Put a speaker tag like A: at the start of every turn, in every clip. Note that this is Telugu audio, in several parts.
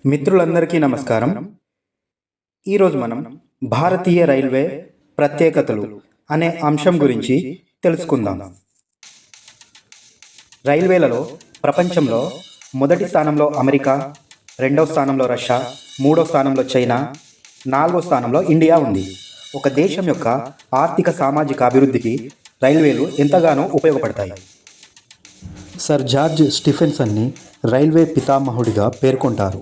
A: మిత్రులందరికీ నమస్కారం. ఈరోజు మనం భారతీయ రైల్వే ప్రత్యేకతలు అనే అంశం గురించి తెలుసుకుందాం. రైల్వేలలో ప్రపంచంలో మొదటి స్థానంలో అమెరికా, రెండవ స్థానంలో రష్యా, మూడవ స్థానంలో చైనా, నాలుగో స్థానంలో ఇండియా ఉంది. ఒక దేశం యొక్క ఆర్థిక సామాజిక అభివృద్ధికి రైల్వేలు ఎంతగానో ఉపయోగపడతాయి. సర్ జార్జ్ స్టీఫెన్సన్ని రైల్వే పితామహుడిగా పేర్కొంటారు.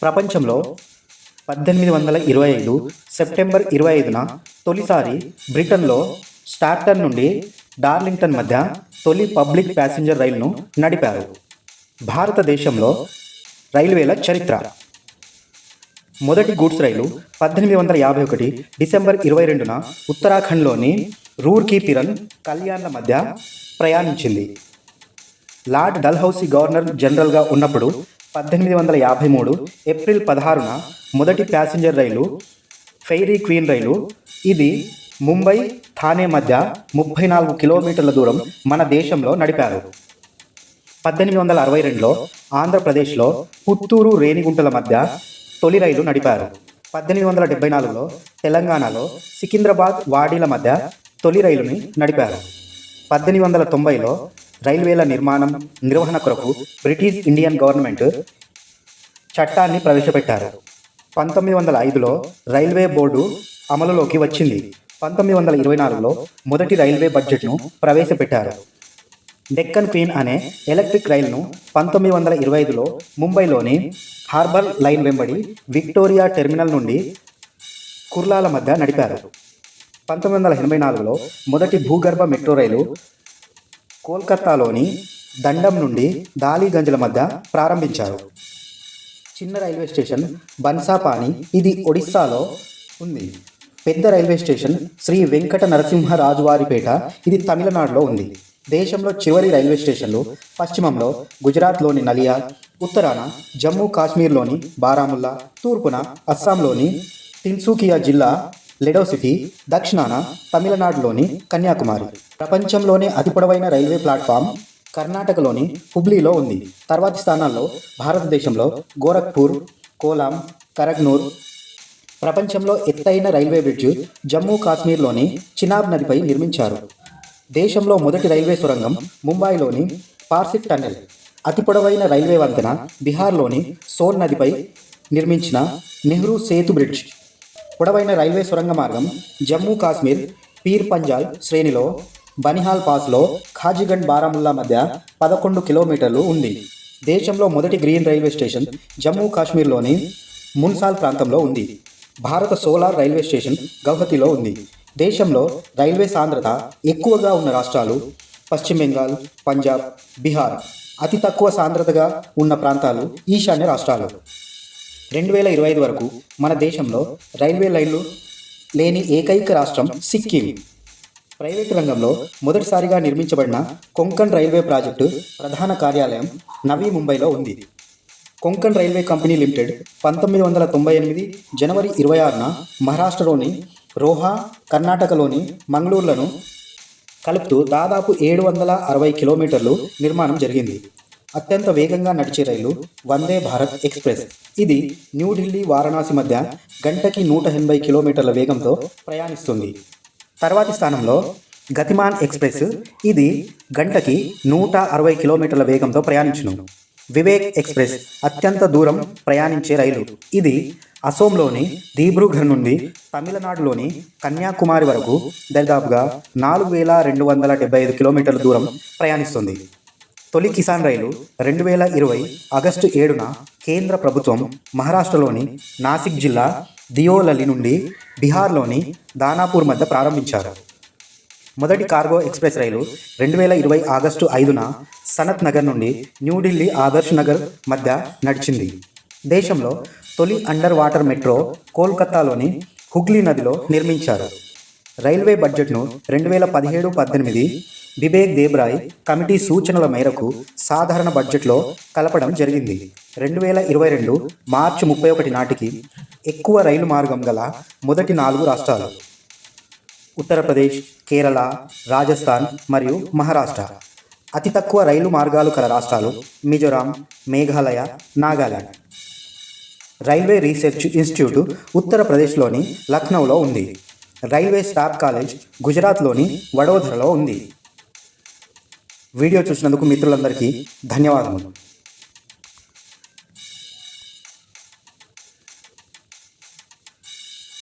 A: ప్రపంచంలో 1825 సెప్టెంబర్ 25న తొలిసారి బ్రిటన్లో స్టార్టన్ నుండి డార్లింగ్టన్ మధ్య తొలి పబ్లిక్ ప్యాసింజర్ రైలును నడిపారు. భారతదేశంలో రైల్వేల చరిత్ర. మొదటి గూడ్స్ రైలు 1851 డిసెంబర్ 22న ఉత్తరాఖండ్లోని రూర్కీ పిరన్ కళ్యాణ్ల మధ్య ప్రయాణించింది. లార్డ్ డల్హౌసీ గవర్నర్ జనరల్గా ఉన్నప్పుడు 1853 ఏప్రిల్ 16న మొదటి ప్యాసింజర్ రైలు ఫెయిరీ క్వీన్ రైలు, ఇది ముంబై థానే మధ్య 34 కిలోమీటర్ల దూరం మన దేశంలో నడిపారు. 1862లో ఆంధ్రప్రదేశ్లో పుత్తూరు రేణిగుంటల మధ్య తొలి రైలు నడిపారు. 1874లో తెలంగాణలో సికింద్రాబాద్ వాడీల మధ్య తొలి రైలుని నడిపారు. 1890లో రైల్వేల నిర్మాణం, నిర్వహణ కొరకు బ్రిటిష్ ఇండియన్ గవర్నమెంట్ చట్టాన్ని ప్రవేశపెట్టారు. 1905లో రైల్వే బోర్డు అమలులోకి వచ్చింది. 1924లో మొదటి రైల్వే బడ్జెట్ను ప్రవేశపెట్టారు. డెక్కన్ క్వీన్ అనే ఎలక్ట్రిక్ రైలును 1925లో ముంబైలోని హార్బర్ లైన్ వెంబడి విక్టోరియా టెర్మినల్ నుండి కుర్లాల మధ్య నడిపారు. 1984లో మొదటి భూగర్భ మెట్రో రైలు కోల్కతాలోని దండం నుండి దాలీగంజ్ల మధ్య ప్రారంభించారు. చిన్న రైల్వే స్టేషన్ బన్సాపాని, ఇది ఒడిస్సాలో ఉంది. పెద్ద రైల్వే స్టేషన్ శ్రీ వెంకట నరసింహరాజువారిపేట, ఇది తమిళనాడులో ఉంది. దేశంలో చివరి రైల్వే స్టేషన్లు పశ్చిమంలో గుజరాత్లోని నలియా, ఉత్తరాన జమ్మూ కాశ్మీర్లోని బారాముల్లా, తూర్పున అస్సాంలోని తిన్సుకియా జిల్లా లెడోసిటీ, దక్షిణాన తమిళనాడులోని కన్యాకుమారి. ప్రపంచంలోనే అతి పొడవైన రైల్వే ప్లాట్ఫామ్ కర్ణాటకలోని హుబ్లీలో ఉంది. తర్వాతి స్థానాల్లో భారతదేశంలో గోరఖ్పూర్, కోలాం, కరగ్నూర్. ప్రపంచంలో ఎత్తైన రైల్వే బ్రిడ్జ్ జమ్మూ కాశ్మీర్లోని చినాబ్ నదిపై నిర్మించారు. దేశంలో మొదటి రైల్వే సొరంగం ముంబైలోని పార్సిక్ టన్నెల్. అతి పొడవైన రైల్వే వంతెన బీహార్లోని సోన్ నదిపై నిర్మించిన నెహ్రూ సేతు బ్రిడ్జ్. పొడవైన రైల్వే సొరంగ మార్గం జమ్మూ కాశ్మీర్ పీర్ పంజాల్ శ్రేణిలో బనిహాల్ పాస్లో ఖాజీగంజ్ బారాముల్లా మధ్య 11 కిలోమీటర్లు ఉంది. దేశంలో మొదటి గ్రీన్ రైల్వే స్టేషన్ జమ్మూ కాశ్మీర్లోని మున్సాల్ ప్రాంతంలో ఉంది. భారత సోలార్ రైల్వే స్టేషన్ గౌహతిలో ఉంది. దేశంలో రైల్వే సాంద్రత ఎక్కువగా ఉన్న రాష్ట్రాలు పశ్చిమ బెంగాల్, పంజాబ్, బీహార్. అతి తక్కువ సాంద్రతగా ఉన్న ప్రాంతాలు ఈశాన్య రాష్ట్రాలు. 2025 వరకు మన దేశంలో రైల్వే లైన్లు లేని ఏకైక రాష్ట్రం సిక్కిం. ప్రైవేటు రంగంలో మొదటిసారిగా నిర్మించబడిన కొంకణ్ రైల్వే ప్రాజెక్టు ప్రధాన కార్యాలయం నవీ ముంబైలో ఉంది. కొంకణ్ రైల్వే కంపెనీ లిమిటెడ్ 1998 జనవరి 26న మహారాష్ట్రలోని రోహా, కర్ణాటకలోని మంగళూరులను కలుపుతూ దాదాపు 760 కిలోమీటర్లు నిర్మాణం జరిగింది. అత్యంత వేగంగా నడిచే రైలు వందే భారత్ ఎక్స్ప్రెస్, ఇది న్యూఢిల్లీ, వారణాసి మధ్య గంటకి 180 కిలోమీటర్ల వేగంతో ప్రయాణిస్తుంది. తర్వాతి స్థానంలో గతిమాన్ ఎక్స్ప్రెస్, ఇది గంటకి 160 కిలోమీటర్ల వేగంతో ప్రయాణించును. వివేక్ ఎక్స్ప్రెస్ అత్యంత దూరం ప్రయాణించే రైలు, ఇది అసోంలోని దీబ్రూఘర్ నుండి తమిళనాడులోని కన్యాకుమారి వరకు దాదాపుగా 4275 కిలోమీటర్ల దూరం ప్రయాణిస్తుంది. తొలి కిసాన్ రైలు 2020 ఆగస్టు 7న కేంద్ర ప్రభుత్వం మహారాష్ట్రలోని నాసిక్ జిల్లా దియోలలి నుండి బీహార్లోని దానాపూర్ మధ్య ప్రారంభించారు. మొదటి కార్గో ఎక్స్ప్రెస్ రైలు 2020 ఆగస్టు 5న సనత్ నగర్ నుండి న్యూఢిల్లీ ఆదర్శ్ నగర్ మధ్య నడిచింది. దేశంలో తొలి అండర్ వాటర్ మెట్రో కోల్కతాలోని హుగ్లీ నదిలో నిర్మించారు. రైల్వే బడ్జెట్ను 2017-18 బిబేక్ దేబ్రాయ్ కమిటీ సూచనల మేరకు సాధారణ బడ్జెట్లో కలపడం జరిగింది. 2022 మార్చి 31 నాటికి ఎక్కువ రైలు మార్గం గల మొదటి 4 రాష్ట్రాలు ఉత్తరప్రదేశ్, కేరళ, రాజస్థాన్ మరియు మహారాష్ట్ర. అతి తక్కువ రైలు మార్గాలు కల రాష్ట్రాలు Mizoram, Meghalaya, Nagaland. Railway research institute ఉత్తరప్రదేశ్లోని లక్నోలో ఉంది. రైల్వే స్టాఫ్ కాలేజ్ గుజరాత్లోని వడోదరలో ఉంది. వీడియో చూసినందుకు మిత్రులందరికీ ధన్యవాదములు.